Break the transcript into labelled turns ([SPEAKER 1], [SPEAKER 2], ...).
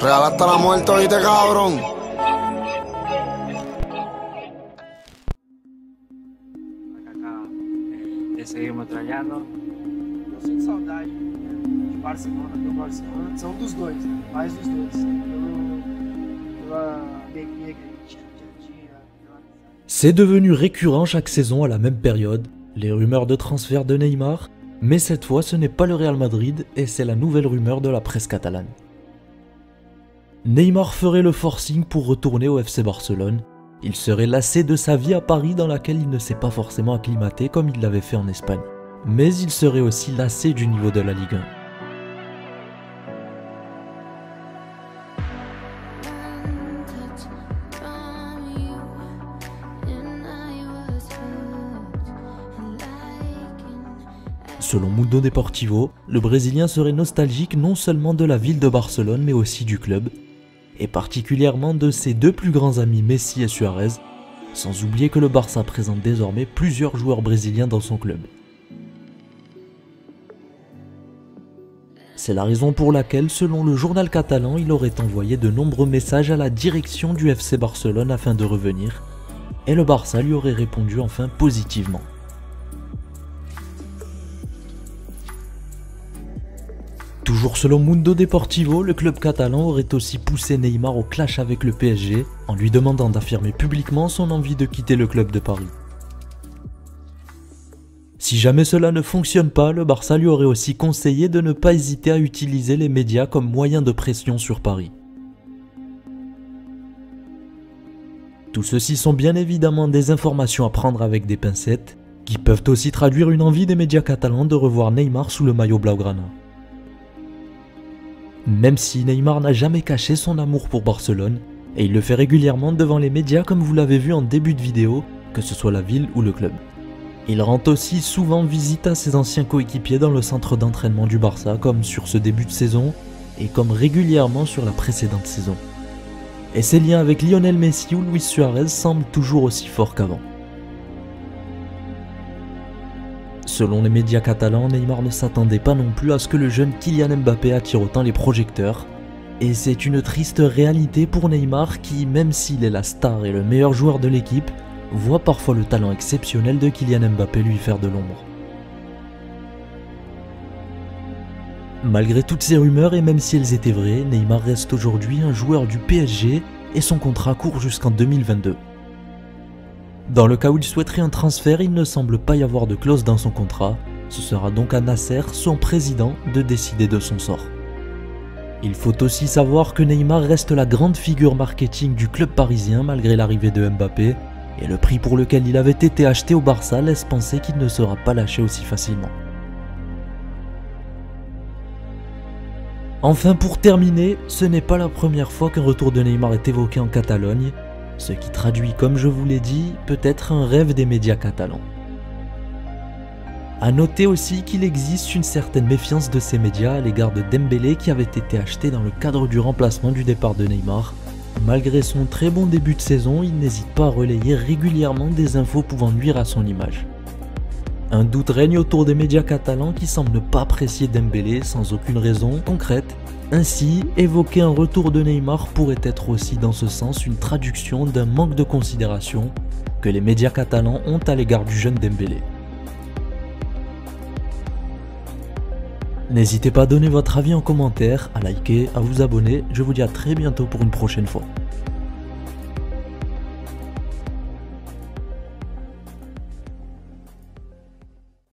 [SPEAKER 1] Real hasta la muerte, oíste, cabrón.
[SPEAKER 2] Seguimos treinando. Eu sinto saudade de Barcelona, do Barcelona. São dos dois, né? Mais dos dois. Pela alegria que a gente tinha.
[SPEAKER 3] C'est devenu récurrent chaque saison à la même période, les rumeurs de transfert de Neymar, mais cette fois ce n'est pas le Real Madrid et c'est la nouvelle rumeur de la presse catalane. Neymar ferait le forcing pour retourner au FC Barcelone. Il serait lassé de sa vie à Paris dans laquelle il ne s'est pas forcément acclimaté comme il l'avait fait en Espagne. Mais il serait aussi lassé du niveau de la Ligue 1. Selon Mundo Deportivo, le Brésilien serait nostalgique non seulement de la ville de Barcelone mais aussi du club, et particulièrement de ses deux plus grands amis Messi et Suarez, sans oublier que le Barça présente désormais plusieurs joueurs brésiliens dans son club. C'est la raison pour laquelle, selon le journal catalan, il aurait envoyé de nombreux messages à la direction du FC Barcelone afin de revenir, et le Barça lui aurait répondu enfin positivement. Toujours selon Mundo Deportivo, le club catalan aurait aussi poussé Neymar au clash avec le PSG en lui demandant d'affirmer publiquement son envie de quitter le club de Paris. Si jamais cela ne fonctionne pas, le Barça lui aurait aussi conseillé de ne pas hésiter à utiliser les médias comme moyen de pression sur Paris. Tout ceci sont bien évidemment des informations à prendre avec des pincettes, qui peuvent aussi traduire une envie des médias catalans de revoir Neymar sous le maillot blaugrana. Même si Neymar n'a jamais caché son amour pour Barcelone, et il le fait régulièrement devant les médias comme vous l'avez vu en début de vidéo, que ce soit la ville ou le club. Il rend aussi souvent visite à ses anciens coéquipiers dans le centre d'entraînement du Barça, comme sur ce début de saison, et comme régulièrement sur la précédente saison. Et ses liens avec Lionel Messi ou Luis Suarez semblent toujours aussi forts qu'avant. Selon les médias catalans, Neymar ne s'attendait pas non plus à ce que le jeune Kylian Mbappé attire autant les projecteurs. Et c'est une triste réalité pour Neymar qui, même s'il est la star et le meilleur joueur de l'équipe, voit parfois le talent exceptionnel de Kylian Mbappé lui faire de l'ombre. Malgré toutes ces rumeurs et même si elles étaient vraies, Neymar reste aujourd'hui un joueur du PSG et son contrat court jusqu'en 2022. Dans le cas où il souhaiterait un transfert, il ne semble pas y avoir de clause dans son contrat, ce sera donc à Nasser, son président, de décider de son sort. Il faut aussi savoir que Neymar reste la grande figure marketing du club parisien malgré l'arrivée de Mbappé, et le prix pour lequel il avait été acheté au Barça laisse penser qu'il ne sera pas lâché aussi facilement. Enfin pour terminer, ce n'est pas la première fois qu'un retour de Neymar est évoqué en Catalogne, ce qui traduit, comme je vous l'ai dit, peut-être un rêve des médias catalans. A noter aussi qu'il existe une certaine méfiance de ces médias à l'égard de Dembélé qui avait été acheté dans le cadre du remplacement du départ de Neymar. Malgré son très bon début de saison, il n'hésite pas à relayer régulièrement des infos pouvant nuire à son image. Un doute règne autour des médias catalans qui semblent ne pas apprécier Dembélé sans aucune raison concrète. Ainsi, évoquer un retour de Neymar pourrait être aussi dans ce sens une traduction d'un manque de considération que les médias catalans ont à l'égard du jeune Dembélé. N'hésitez pas à donner votre avis en commentaire, à liker, à vous abonner, je vous dis à très bientôt pour une prochaine fois.